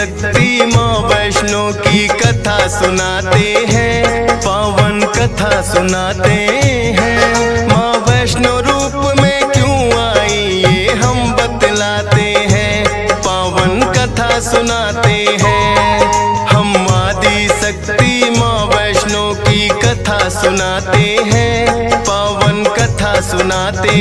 शक्ति माँ वैष्णो की कथा सुनाते हैं, पावन कथा सुनाते हैं। माँ वैष्णो रूप में क्यों आई ये हम बतलाते हैं, पावन कथा सुनाते हैं। हम आदि शक्ति माँ वैष्णो की कथा सुनाते हैं, पावन कथा सुनाते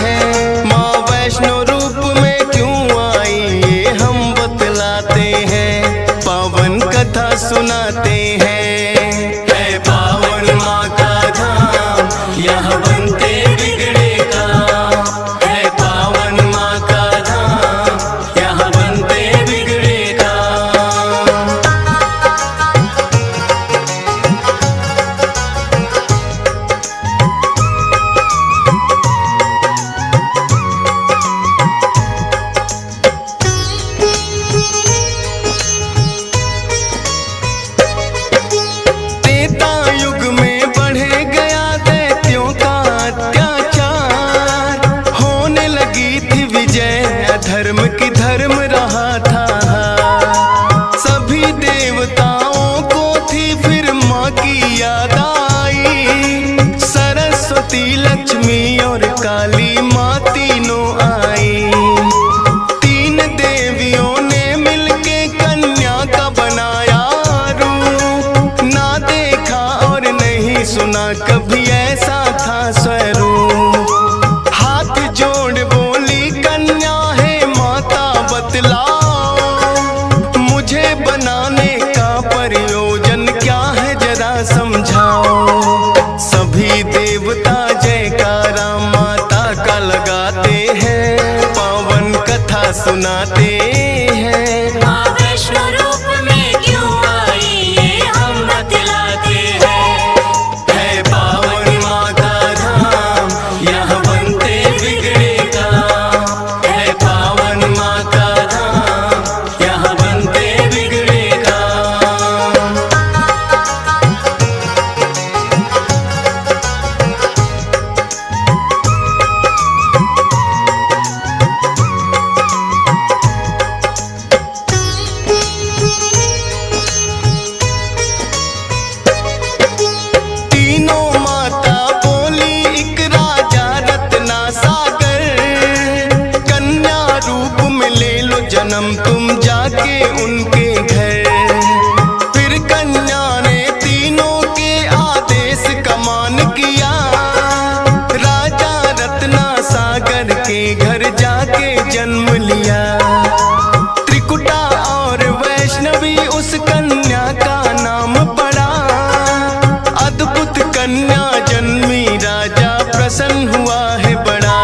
हैं। माँ वैष्णो रूप में क्यों आई ये हम बतलाते हैं, पावन कथा सुनाते हैं। है पावन माँ का धाम यहाँ बनते बिगड़े काम, है पावन माँ का धाम यहाँ बनते बिगड़े काम। धर्म की धर्म रहा था, सभी देवताओं को थी फिर माँ की याद आई। सरस्वती लक्ष्मी और काली माँ तीनों आई। तीन देवियों ने मिलके कन्या का बनाया रूप, ना देखा और नहीं सुना कभी ऐसा था स्वरूप। हाथ जोड़ बोली कन्या बतलाओ, मुझे बनाने का प्रयोजन क्या है जरा समझाओ। सभी देवता जयकारा माता का लगाते हैं, पावन कथा सुनाते हैं। माँ वैष्णो रूप में क्यों आई ये हम बतलाते हैं। है पावन माँ का धाम यहाँ बनते बिगड़े काम, है पावन माँ का जन्म तुम जाके उनके घर। फिर कन्या ने तीनों के आदेश का मान किया, राजा रत्ना सागर के घर जाके जन्म लिया। त्रिकुटा और वैष्णवी उस कन्या का नाम पड़ा, अद्भुत कन्या जन्मी राजा प्रसन्न हुआ है बड़ा।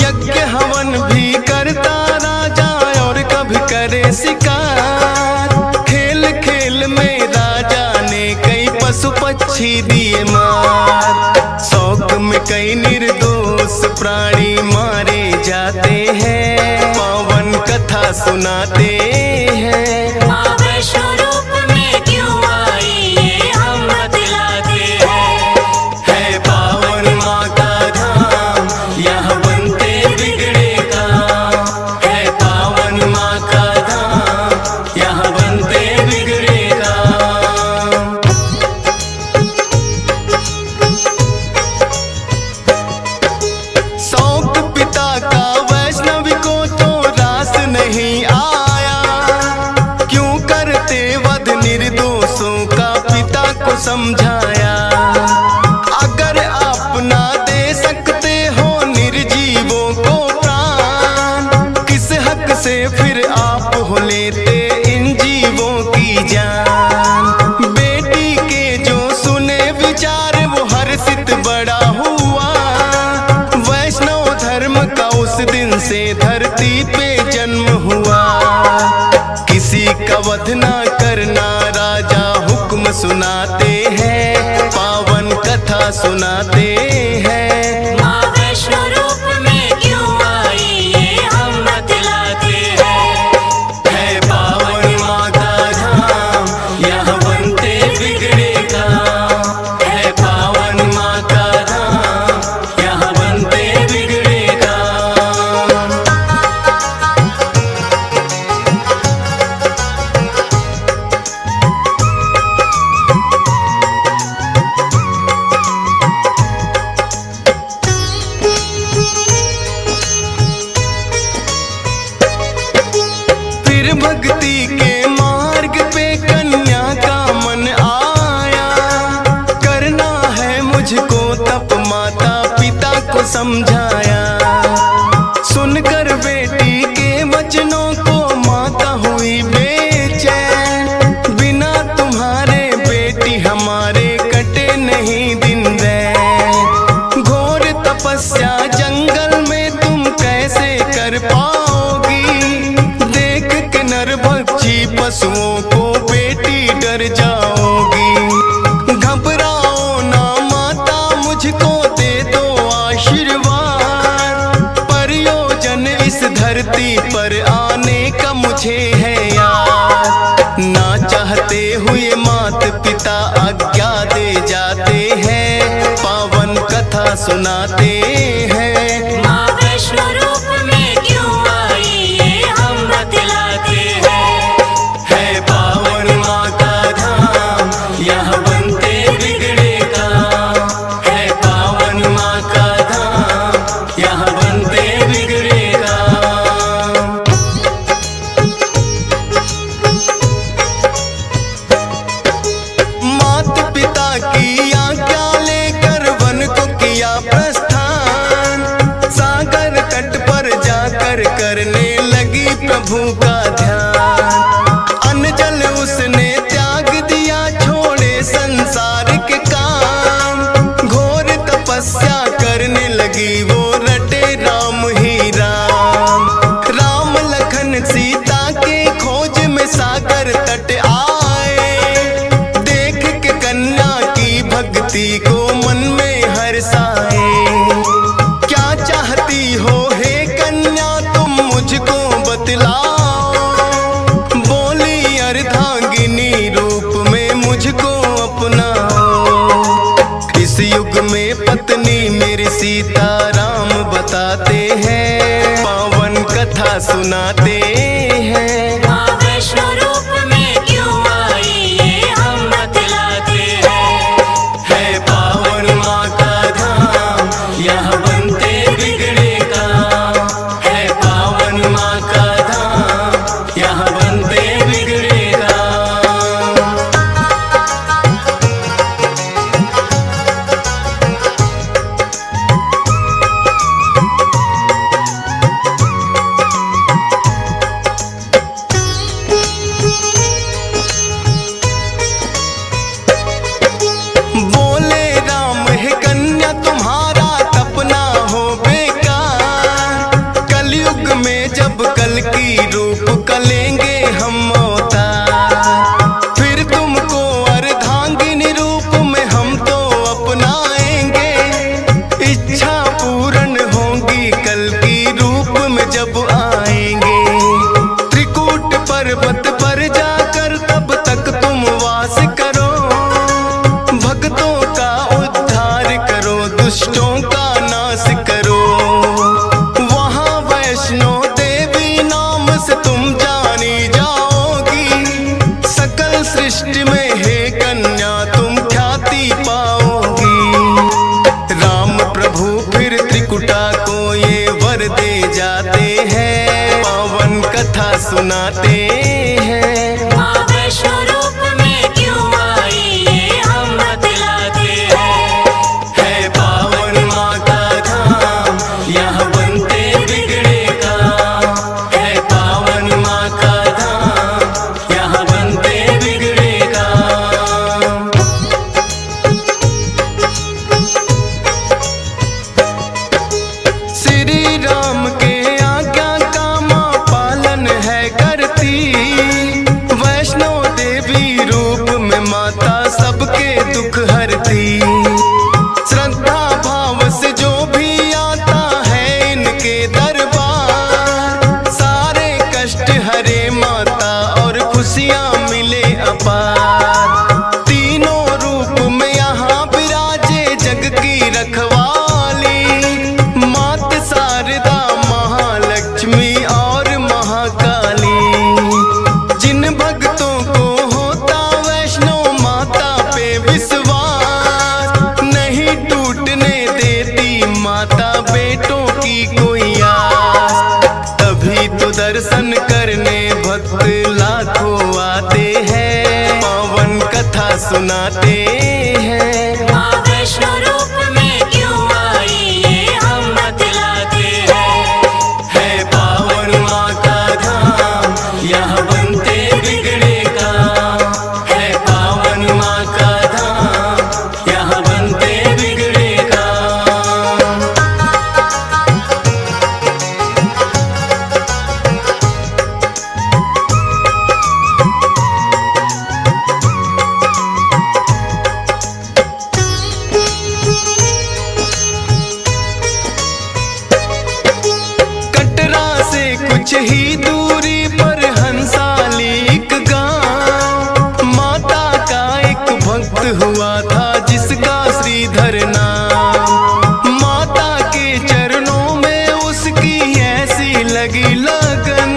यज्ञ हवन भी करता करे शिकार, खेल खेल में राजा ने कई पशु पक्षी दिए मार। शौक में कई निर्दोष प्राणी मारे जाते हैं, पावन कथा सुनाते हैं। माँ वैष्णो रूप में क्यों आई ये हम बतलाते हैं। है पावन माँ का धाम यहाँ बनते बिगड़े काम, है पावन माँ का यहाँ बनते बिगड़े काम। शौक पिता का वैष्णवी को तो रास नहीं आया, क्यों करते वध निर्दोषों का पिता को समझाया। अगर आप ना दे सकते हो निर्जीवों को प्राण, किस हक से फिर आप हो लेते इन जीवों की जान। बेटी के जो सुने विचार वो हर्षित बड़ा हुआ, वैष्णव धर्म का उस दिन से धरती पे जन्म हुआ। किसी का वध ना करना राजा हुक्म सुनाते हैं, पावन कथा सुनाते हैं। माँ वैष्णो रूप में क्यों आई ये हम बतलाते हैं। है पावन माँ का धाम यहाँ बनते बिगड़े काम, है पावन माँ का धाम यहाँ बनते बिगड़े काम। समझाया। सुनकर बेटी के वचनों को माता हुई बेचैन। बिना तुम्हारे बेटी हमारे कटे नहीं दिन रैन। घोर तपस्या जंगल में तुम कैसे कर पाओगी। देख के नरभक्षी पशुओं को बेटी डर जाओगी। घबराओ ना माता, मुझको दे दो आशीर्वाद। प्रयोजन इस धरती पर आने का मुझे है याद। ना चाहते हुए मात पिता आज्ञा दे जाते हैं। पावन कथा सुनाते हैं। माँ वैष्णो रूप में क्यों आई ये हम बतलाते हैं। है पावन माँ का धाम, यहाँ बनते बिगड़े काम। है पावन माँ का धाम, यहाँ बनते बिगड़े काम। मात पिता की आज्ञा लेकर वन को किया प्रस्थान। सागर तट पर जाकर करने लगी प्रभु का ध्यान। अन्न जल उसने त्याग दिया, छोड़े संसार के काम। घोर तपस्या करने लगी वो, रटे राम ही राम। राम लखन सीता के खोज में सागर तट आए। देख के कन्या की भक्ति को मन में हर्षाए। क्या चाहती हो हे कन्या तुम मुझको बतलाओ। बोली अर्धांगिनी रूप में मुझको अपनाओ। इस युग में पत्नी मेरी सीता राम बताते हैं। पावन कथा सुनाते हैं। माँ वैष्णो रूप में क्यों आई ये हम बतलाते हैं। है पावन माँ का धाम, यहाँ बनते बिगड़े काम। है पावन माँ का धाम, यहाँ बनते बिगड़े काम। बोले राम है कन्या तुम्हारा तपना हो बेकार। कलयुग में जब कल की रूप कलेंगे हम अवतार। फिर तुमको अर्धांगिनी रूप में हम तो अपनाएंगे। इच्छा पूर्ण होगी कल की रूप में जब आएंगे। त्रिकूट पर्वत पर जाकर तब तक तुम वास करो। भक्तों का उद्धार करो, दुष्टों का नाश करो। वहाँ वैष्णो देवी नाम से तुम जानी जाओगी। सकल सृष्टि में हे कन्या तुम ख्याति पाओगी। राम प्रभु फिर त्रिकुटा को ये वर दे जाते हैं। पावन कथा सुनाते हैं। माँ वैष्णो रूप में क्यों आई ये हम बतलाते हैं। है पावन माँ का धाम, यहाँ बनते बिगड़े काम। है पावन माँ का धाम, यहाँ बनते बिगड़े काम। श्री राम के आज्ञा का माँ पालन है करती। वैष्णो देवी रूप में माता सबके दुख हरती। श्रद्धा भाव से जो भी आता है इनके दरबार। सारे कष्ट हरे माता और खुशियाँ मिले अपार। तीनों रूप में यहाँ विराजे जग की रखवाली। मात शारदा महालक्ष्मी और महाकाली। जिन भक्तों को होता वैष्णो माता पे विश्वास। नहीं टूटने देती माता बेटों की कोई आस। तभी तो दर्शन करने भक्त लाखों आते हैं। पावन कथा सुनाते हैं। माँ वैष्णो रूप में क्यों आई ये हम कुछ ही दूरी पर हंसाली एक गांव, माता का एक भक्त हुआ था जिसका श्रीधर नाम। माता के चरणों में उसकी ऐसी लगी लगन,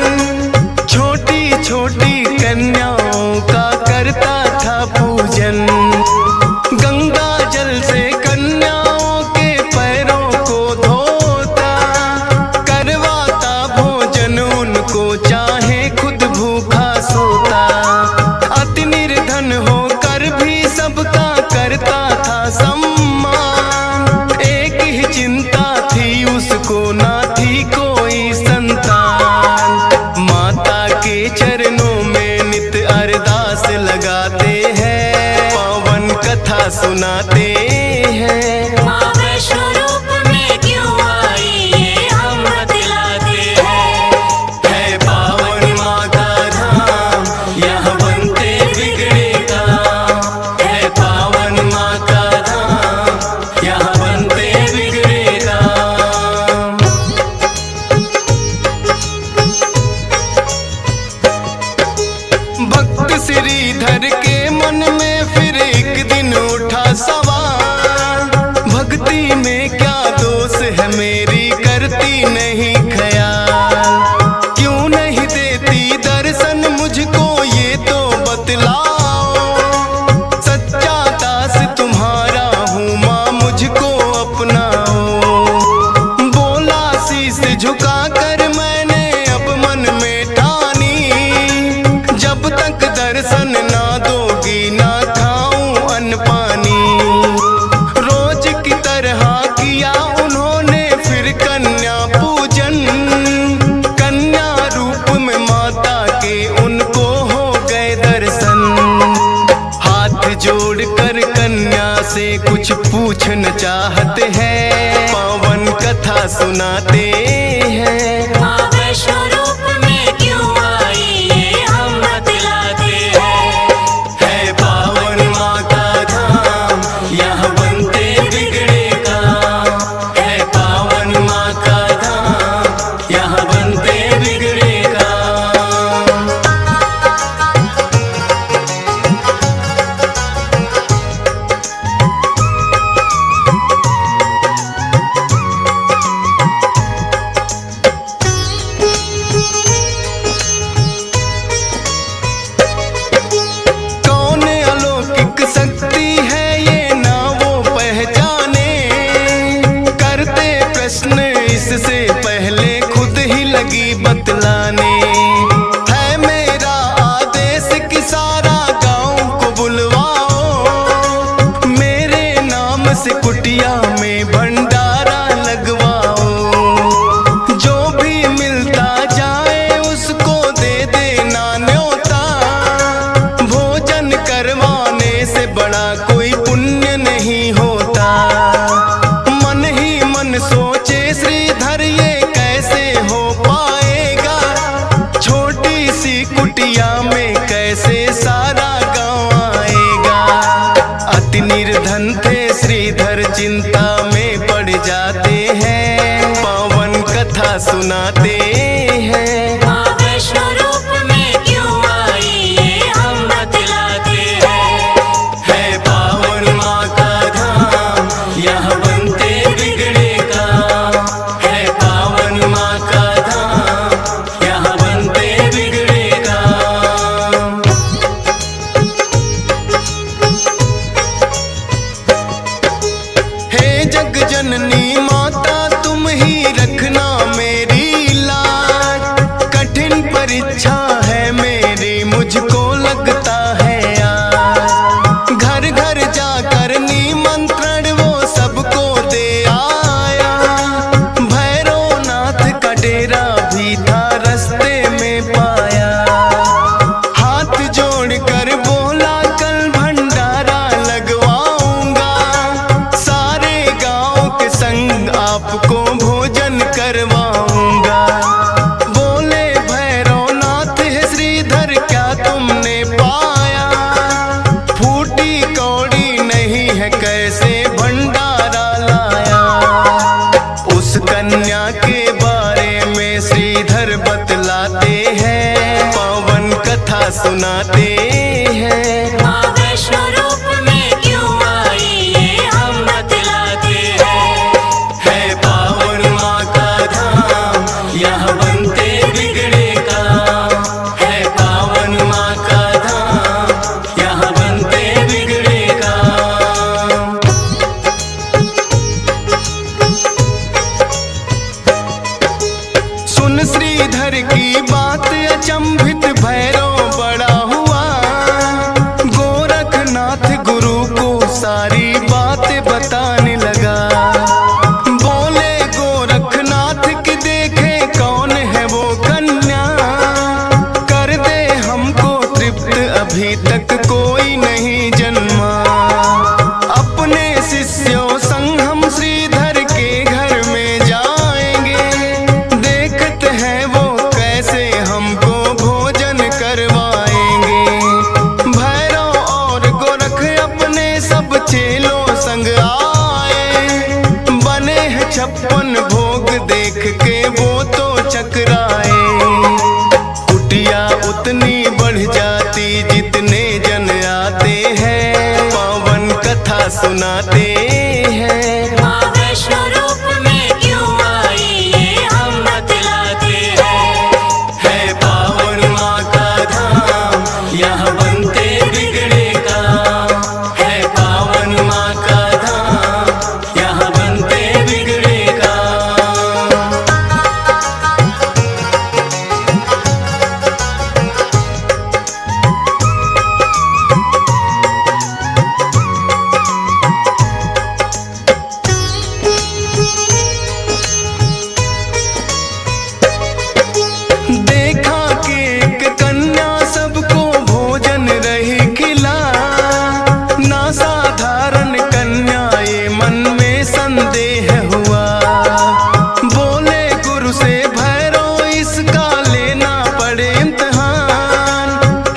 छोटी छोटी कन्याओं का करता था पूजन। गंगा जल से कन्याओं के पैरों को धोता, करवाता भोजन उनको चाहे खुद भूखा सोता। अति निर्धन होकर भी सबका करता था सम्मान, एक ही चिंता थी उसको ना थी कोई संतान। माता के चरणों में नित अरदास लगाते हैं, पावन कथा सुनाते हैं। माँ वैष्णो रूप में क्यों आई ये हम बतलाते हैं। है पावन माँ का धाम, यहाँ बनते बिगड़े काम। है पावन माँ का धाम, यहाँ बनते बिगड़े काम। भक्त श्रीधर के मन में फिर एक दिन उठा सवाल, भक्ति में क्या दोष है मेरी करती नहीं ख्याल। क्यों नहीं देती दर्शन मुझको ये तो बतलाओ, सच्चा दास तुम्हारा हूँ माँ मुझको अपनाओ। बोला शीश झुका कर मैंने अब मन में ठानी, जब तक दर्शन ना दोगी ना खाऊं अन्न पानी। रोज की तरह किया उन्होंने फिर कन्या पूजन, कन्या रूप में माता के उनको हो गए दर्शन। हाथ जोड़कर कन्या से कुछ पूछना चाहते हैं, पावन कथा सुनाते हैं। माँ वैष्णो रूप में क्यों आई ये हम बतलाते हैं। है पावन माँ का धाम, यहाँ बनते बिगड़े काम। है पावन माँ का धाम, यहाँ बनते बिगड़े काम। कौन अलौकिक शक्ति है ये ना वो पहचाने, करते प्रश्न इससे पहले खुद ही लगी बतलाने। है मेरा आदेश कि सारा गांव को बुलवाओ, मेरे नाम से कुटिया में भंडारा लगवाओ। जो भी मिलता जाए उसको दे देना न्योता, भोजन करवाने से बड़ा कोई पुण्य नहीं होता। मन ही मन सोचे श्रीधर ये कैसे हो पाएगा, छोटी सी कुटिया में कैसे सारा गांव आएगा। अति निर्धन थे श्रीधर चिंता में पड़ जाते हैं, पावन कथा सुनाते हैं। माँ वैष्णो रूप में क्यों आई ये हम बतलाते हैं। है पावन माँ का धाम, यहाँ बनते बिगड़े काम। है पावन माँ का धाम, यहाँ बनते बिगड़े काम। हे जग जननी माता तुम ही रखना मेरी लाज, कठिन परीक्षा है मेरी मुझको लगता है आज। घर घर जाकर निमंत्रण वो सबको दे आया, भैरवनाथ का डेरा भी था रास्ते में पाया। हाथ जोड़कर बोला कल भंडारा लगवाऊंगा, सारे गांव के संग आपको भोजन करवाऊंगा। बोले भैरवनाथ है श्रीधर क्या तुमने पाया, फूटी कौड़ी नहीं है कैसे भंडारा लाया। उस कन्या के बारे में श्रीधर बतला सुनाते हैं। माँ वैष्णो रूप में क्यों आई ये हम बतलाते हैं। है पावन माँ का धाम, यहाँ बनते बिगड़े काम। है पावन माँ का धाम, यहाँ बनते बिगड़े काम। सुन श्रीधर की बात, अचंभित भैरव बड़ा हुआ। गोरखनाथ गुरु को सारी बातें बताने लगा। बोले गोरखनाथ की देखे कौन है वो कन्या, कर दे हमको तृप्त अभी तक कोई नहीं जन्मा। अपने शिष्यों संग हम श्रीधर के घर में जाएंगे, देखते हैं वो कैसे हमको भोजन करवाएंगे। भैरव और गोरख अपने सब चेलों संग आए, बने हैं 56 भोग, देख के वो तो चकराए। कुटिया उतनी बढ़ जाती जितने जन आते हैं, पावन कथा सुनाते हैं। माँ वैष्णो रूप में क्यों आई ये हम बतलाते हैं। है पावन माँ का धाम, यहाँ बनते बिगड़े काम। है पावन माँ का धाम, यहाँ बनते बिगड़े काम। देखा कि एक कन्या सबको भोजन रही खिला, ना साधारण कन्या ये मन में संदेह हुआ। बोले गुरु से भैरव इसका लेना पड़े इम्तिहान,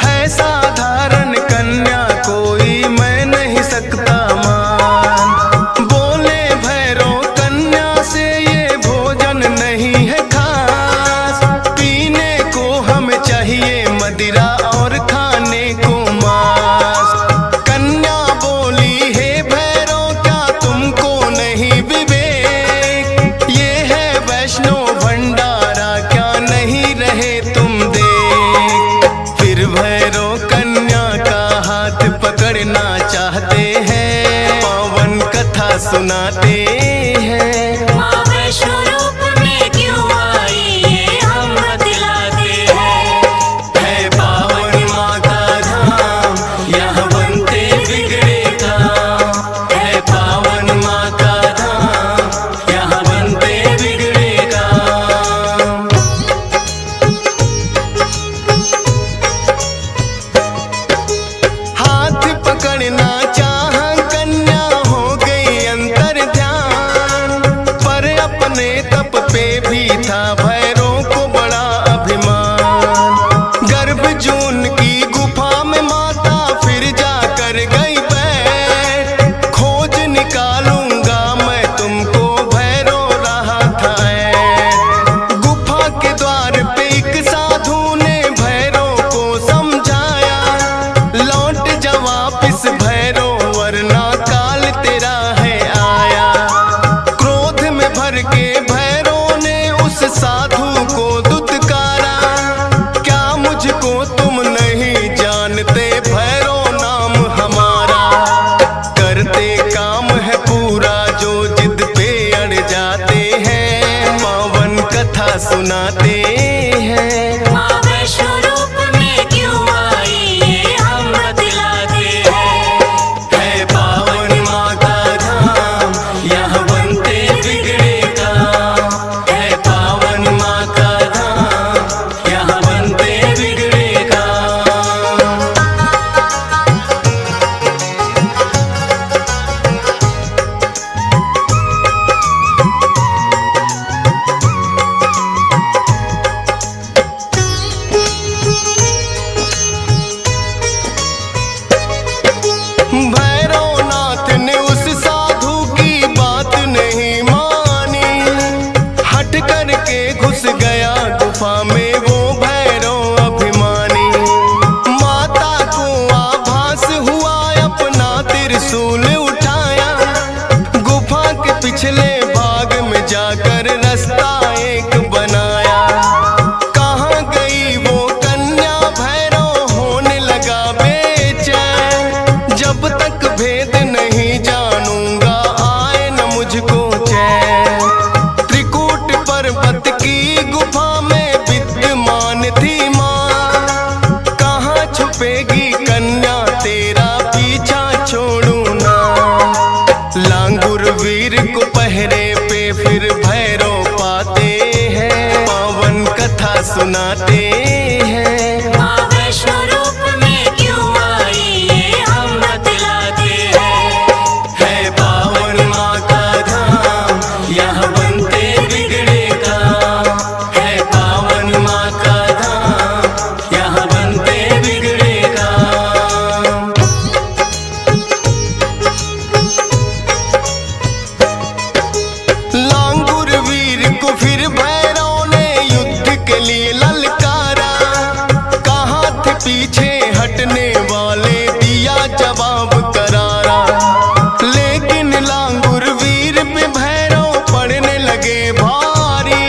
है साधारण कन्या कोई मैं नहीं सकता मान। बोले भैरव कन्या से ये भोजन नहीं है खास, पीने को हमें चाहिए मदिरा और खाने को मांस। कन्या बोली हे भैरव क्या तुमको नहीं विवेक, ये है वैष्णो भंडारा क्या नहीं रहे तुम देख। फिर भैरव कन्या का हाथ पकड़ना चाहते हैं, पावन कथा सुनाते हैं। माँ वैष्णो रूप में क्यों आई ये हम बतलाते हैं। है पावन माँ का धाम, यहाँ बनते बिगड़े काम। है पावन माँ का धाम, यहाँ बनते बिगड़े काम। हाथ पकड़ना चाहा कन्या हो गई अंतर ध्यान, पर अपने तप पे भी था भैरव को बड़ा अभिमान। गर्भजून की गुफा में माता फिर जाकर गई बैठ, खोज निकालूंगा मैं तुमको भैरव रहा था ऐठ। गुफा के द्वार पे एक साधु ने भैरव को समझाया, लौट जा वापिस भैरव वरना काल तेरा है आया। क्रोध में भर के भैरव ने उस साधु को दुत्कारा, क्या मुझको तुम नहीं जानते भैरव नाम हमारा। करते काम है पूरा जो जिद पे अड़ जाते हैं, पावन कथा सुनाते हैं। माँ वैष्णो रूप में क्यों आई ये हम बतलाते हैं। है पावन माँ का धाम, यहाँ बनते बिगड़े काम। है पावन माँ का धाम, यहाँ बनते बिगड़े काम। जाकर रास्ता एक बनाया। कहाँ गई वो कन्या भैरव होने लगा बेचैन। जब तक भेद नहीं जानूंगा आए न मुझको चैन। त्रिकूट पर्वत की गुफा में विद्यमान थी माँ। कहाँ छुपेगी कन्या तेरा पीछा छोड़ू ना। लांगुर वीर को पहरे पे फिर भैरव पाते हैं। पावन कथा सुनाते हैं। माँ वैष्णो रूप में क्यों आई ये हम बतलाते हैं। है पावन माँ का धाम यहाँ बनते बिगड़े काम। है पावन माँ का धाम यहाँ बनते बिगड़े काम। लांगुर वीर को फिर भैरव ने युद्ध के लिए ललकारा। कहाँ थे पीछे हटने वाले दिया जवाब करारा। लेकिन लांगुर वीर पे भैरव पड़ने लगे भारी।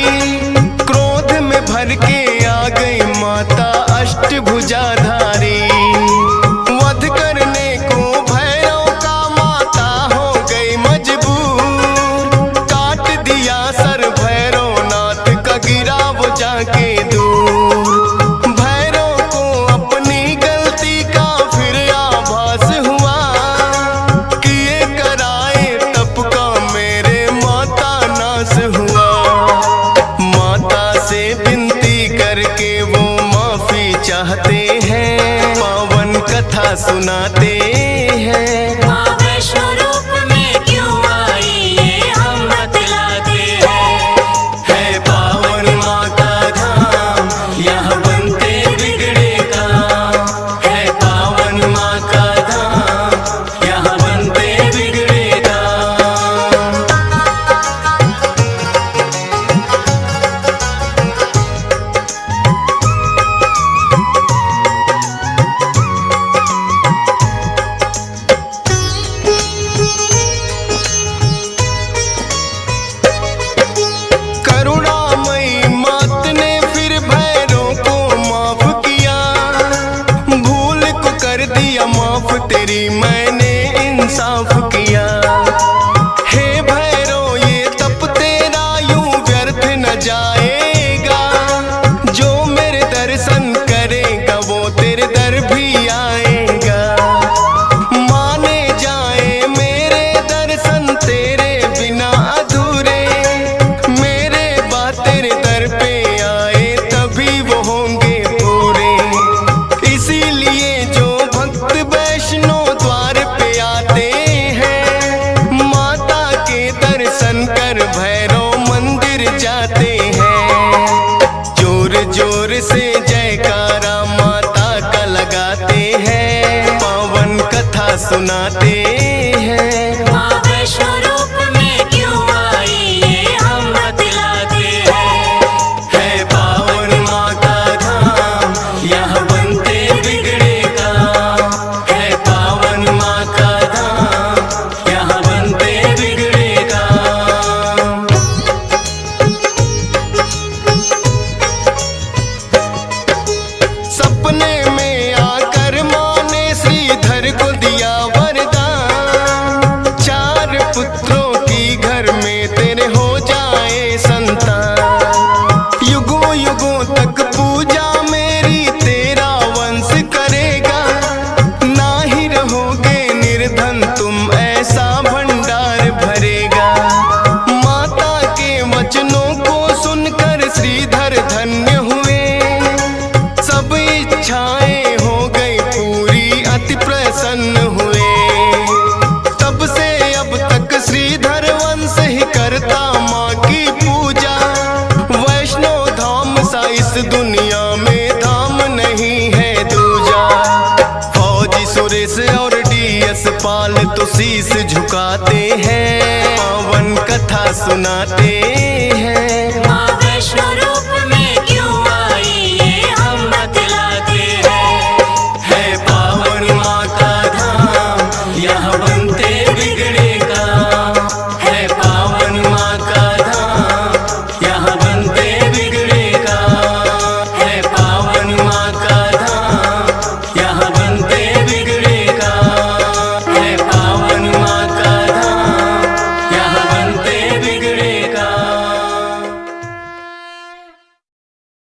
क्रोध में भर के आ गई माता अष्टभुजाधारी। वध करने को भैरव का माता हो गई मजबूर। काट दिया सर भैरवनाथ का गिरा वो जाके दूर। भैरव को अपनी गलती का फिर आभास हुआ। किए कराए तप का मेरे माता नाश हुआ। माता से विनती करके वो माफी चाहते हैं। पावन कथा सुनाते हैं। माँ वैष्णो रूप में क्यों आई ये हम बतलाते हैं। है पावन माँ का धाम यहाँ बनते बिगड़े काम। है पावन माँ का धाम यहाँ बनते बिगड़े काम। करुणामयी मात ने फिर भैरव को माफ किया। भूल को कर दिया माफ तेरी मैंने इंसाफ किया। हे भैरव ये तप तेरा यूं व्यर्थ न जाएगा। जो मेरे दर्शन करेगा वो तेरे दर भी आएगा। माने जाए मेरे दर्शन तेरे बिना अधूरे। मेरे बात तेरे दर पे आए तभी वो होंगे पूरे। इसीलिए जो भक्त वैष्णो द्वार पे आते हैं। माता के दर्शन कर भैरव मंदिर जाते हैं। जोर जोर से जयकारा माता का लगाते हैं। पावन कथा सुनाते हैं। माँ वैष्णो रूप में क्यों आई ये हम बतलाते हैं। है पावन माँ का धाम यहाँ बनते बिगड़े काम। है पावन माँ का धाम यहाँ बनते बिगड़े काम। सपने में आकर माँ ने श्रीधर को दिया वरदान। 4 पुत्रों की घर में तेरे हो जाए संतान। युगों युगों तक पूजा मेरी तेरा वंश करेगा। ना ही रहोगे निर्धन तुम ऐसा भंडार भरेगा। माता के वचनों को सुनकर श्रीधर धन्य हुए। सब इच्छाएं हो गई पूरी अति प्रसन्न हुए। तब से अब तक श्रीधर वंश ही करता माँ की पूजा। वैष्णो धाम सा इस दुनिया में धाम नहीं है दूजा। फौजी सुरेश और डीएस पाल तो शीश झुकाते हैं। पावन कथा सुनाते